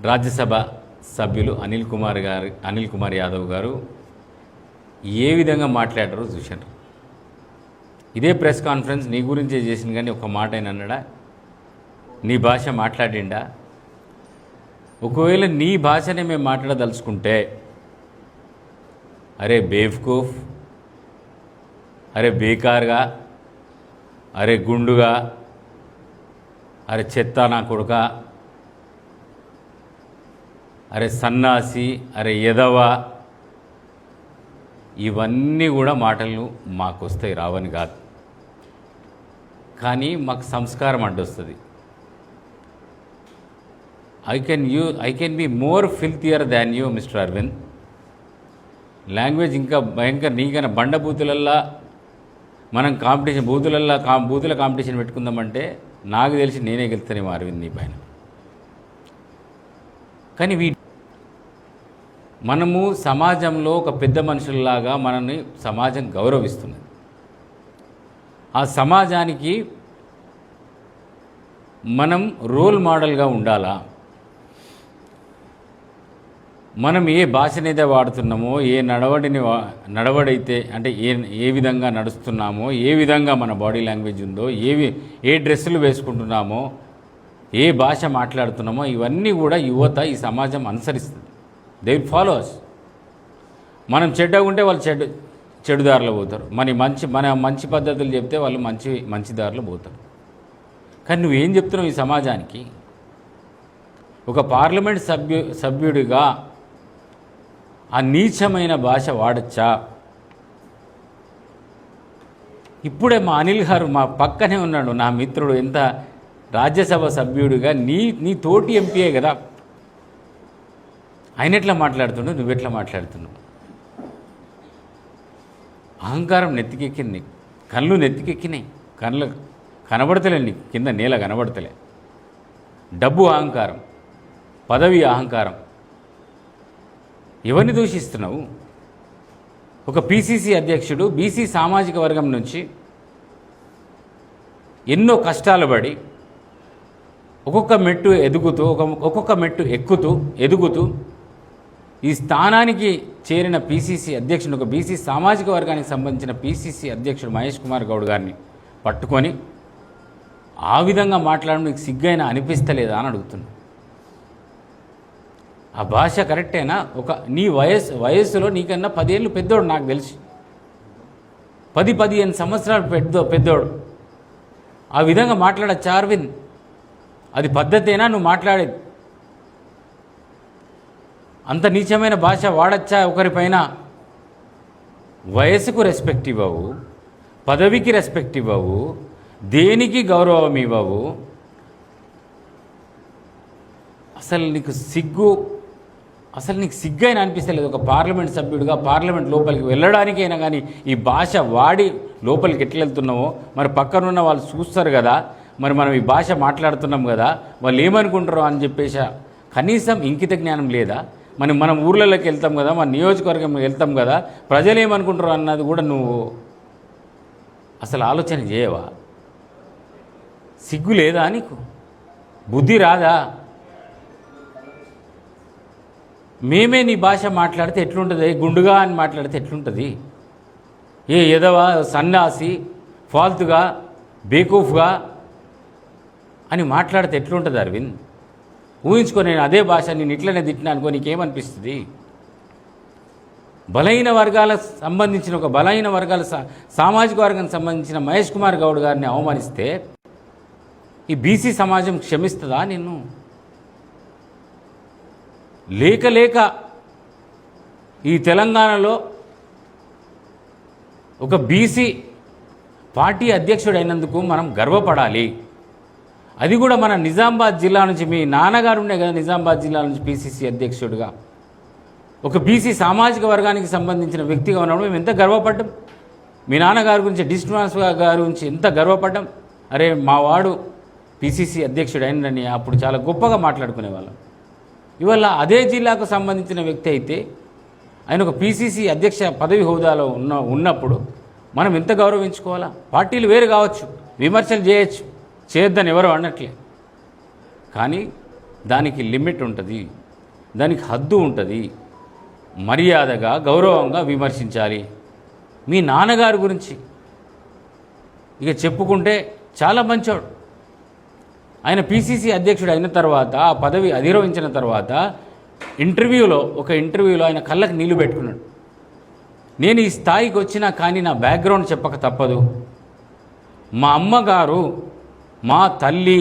రాజ్యసభ సభ్యులు అనిల్ కుమార్ యాదవ్ గారు ఏ విధంగా మాట్లాడారో చూశారు. ఇదే ప్రెస్ కాన్ఫరెన్స్ నీ గురించే చేసింది, కానీ ఒక మాట అయినా అన్నాడా? నీ భాష మాట్లాడిండా? ఒకవేళ నీ భాషనే మేము మాట్లాడదలుచుకుంటే అరే బేవ్కూఫ్, అరే బేకార్గా, అరే గుండుగా, అరే చెత్త నా కొడుక, అరే సన్నాసి, అరే ఎదవ, ఇవన్నీ కూడా మాటలు మాకు వస్తాయి, రావని కాదు. కానీ మాకు సంస్కారం అడ్డొస్తుంది. I can be more filthier than you mister Arvind. Language ఇంకా భయంకర. నీకైనా బండ బూతులల్లా మనం కాంపిటీషన్, బూతుల కాంపిటీషన్ పెట్టుకుందామంటే నాకు తెలిసి నేనే గెలుస్తానేమో అరవింద్ నీ పైన. కానీ మనము సమాజంలో ఒక పెద్ద మనుషుల్లాగా మనల్ని సమాజం గౌరవిస్తున్నది. ఆ సమాజానికి మనం రోల్ మోడల్గా ఉండాలా? మనం ఏ భాషనైతే వాడుతున్నామో, ఏ నడవడైతే అంటే ఏ విధంగా నడుస్తున్నామో, ఏ విధంగా మన బాడీ లాంగ్వేజ్ ఉందో, ఏ డ్రెస్సులు వేసుకుంటున్నామో, ఏ భాష మాట్లాడుతున్నామో, ఇవన్నీ కూడా యువత, ఈ సమాజం అనుసరిస్తుంది. They will follows. మనం చెడ్డగా ఉంటే వాళ్ళు చెడు దారిలో పోతారు. మన మంచి పద్ధతులు చెప్తే వాళ్ళు మంచి దారిలో పోతారు. కానీ నువ్వేం చెప్తున్నావు ఈ సమాజానికి? ఒక పార్లమెంట్ సభ్యుడిగా ఆ నీచమైన భాష వాడచ్చా? ఇప్పుడే మా అనిల్ గారు మా పక్కనే ఉన్నాడు, నా మిత్రుడు. ఎంత రాజ్యసభ సభ్యుడిగా నీ తోటి ఎంపీయే కదా, ఆయన ఎట్లా మాట్లాడుతున్నావు, నువ్వెట్లా మాట్లాడుతున్నావు? అహంకారం నెత్తికెక్కింది, కళ్ళు నెత్తికెక్కినాయి, కళ్ళు కనబడతలే, నీకు కింద నేల కనబడతలే. డబ్బు అహంకారం, పదవి అహంకారం. ఎవరిని దూషిస్తున్నావు? ఒక పిసిసి అధ్యక్షుడు బీసీ సామాజిక వర్గం నుంచి ఎన్నో కష్టాలు పడి ఒక్కొక్క మెట్టు ఎదుగుతూ ఈ స్థానానికి చేరిన పిసిసి అధ్యక్షుడు, ఒక బీసీ సామాజిక వర్గానికి సంబంధించిన పిసిసి అధ్యక్షుడు మహేష్ కుమార్ గౌడ్ గారిని పట్టుకొని ఆ విధంగా మాట్లాడడం నీకు సిగ్గైనా అనిపిస్తలేదా అని అడుగుతున్నా. ఆ భాష కరెక్టేనా? నీ వయస్సులో నీకన్నా 10 ఏళ్ళు పెద్దోడు, నాకు తెలిసి 10-15 సంవత్సరాలు పెద్దోడు. ఆ విధంగా మాట్లాడచ్చా అరవింద్? అది పద్ధతేనా నువ్వు మాట్లాడేది? అంత నీచమైన భాష వాడచ్చా ఒకరిపైన? వయసుకు రెస్పెక్ట్ ఇవ్వవు, పదవికి రెస్పెక్ట్ ఇవ్వవు, దేనికి గౌరవం ఇవ్వవు. అసలు నీకు సిగ్గైనా అనిపిస్తలేదు? ఒక పార్లమెంట్ సభ్యుడిగా పార్లమెంట్ లోపలికి వెళ్ళడానికైనా కానీ ఈ భాష వాడి లోపలికి ఎట్లా వెళ్తున్నావో మరి పక్కనున్న వాళ్ళు చూస్తారు కదా, మరి మనం ఈ భాష మాట్లాడుతున్నాం కదా, వాళ్ళు ఏమనుకుంటారో అని చెప్పేసి కనీసం ఇంకిత జ్ఞానం లేదా? మనం ఊర్లలోకి వెళ్తాం కదా, మన నియోజకవర్గం వెళ్తాం కదా, ప్రజలు ఏమనుకుంటారో అన్నది కూడా నువ్వు అసలు ఆలోచన చేయవా? సిగ్గు లేదా నీకు? బుద్ధి రాదా? మేమే నీ భాష మాట్లాడితే ఎట్లుంటుంది? గుండుగా అని మాట్లాడితే ఎట్లుంటుంది? ఏ ఎదవ, సన్నాసి, ఫాల్తుగా, బేకూఫ్గా అని మాట్లాడితే ఎట్లుంటుంది అరవింద్? ఊహించుకో, నేను అదే భాష నేను ఇట్లనే తిట్టినా అనుకో, నీకేమనిపిస్తుంది? బలహీన వర్గాలకు సంబంధించిన ఒక బలహీన వర్గాల సామాజిక వర్గానికి సంబంధించిన మహేష్ కుమార్ గౌడ్ గారిని అవమానిస్తే ఈ బీసీ సమాజం క్షమిస్తుందా నిన్ను? లేక ఈ తెలంగాణలో ఒక బీసీ పార్టీ అధ్యక్షుడైనందుకు మనం గర్వపడాలి. అది కూడా మన నిజామాబాద్ జిల్లా నుంచి, మీ నాన్నగారు ఉండే కదా నిజామాబాద్ జిల్లా నుంచి పిసిసి అధ్యక్షుడిగా, ఒక బీసీ సామాజిక వర్గానికి సంబంధించిన వ్యక్తిగా ఉన్నప్పుడు మేము ఎంత గర్వపడ్డాం. మీ నాన్నగారి గురించి, డి శ్రీనివాస్ గారి గురించి ఎంత గర్వపడ్డాం. అరే మా వాడు పిసిసి అధ్యక్షుడు అయినని అప్పుడు చాలా గొప్పగా మాట్లాడుకునేవాళ్ళం. ఇవాళ అదే జిల్లాకు సంబంధించిన వ్యక్తి అయితే ఆయన ఒక పిసిసి అధ్యక్ష పదవి హోదాలో ఉన్నప్పుడు మనం ఎంత గౌరవించుకోవాలా? పార్టీలు వేరు కావచ్చు, విమర్శలు చేయొచ్చు, చేయొద్దని ఎవరు అనట్లే. కానీ దానికి లిమిట్ ఉంటుంది, దానికి హద్దు ఉంటుంది. మర్యాదగా గౌరవంగా విమర్శించాలి. మీ నాన్నగారి గురించి ఇక చెప్పుకుంటే చాలా మంచోడు. ఆయన పిసిసి అధ్యక్షుడు అయిన తర్వాత, ఆ పదవి అధిరోహించిన తర్వాత ఒక ఇంటర్వ్యూలో ఆయన కళ్ళకి నీళ్లు పెట్టుకున్నాడు. నేను ఈ స్థాయికి వచ్చినా కానీ నా బ్యాక్గ్రౌండ్ చెప్పక తప్పదు. మా అమ్మగారు, మా తల్లి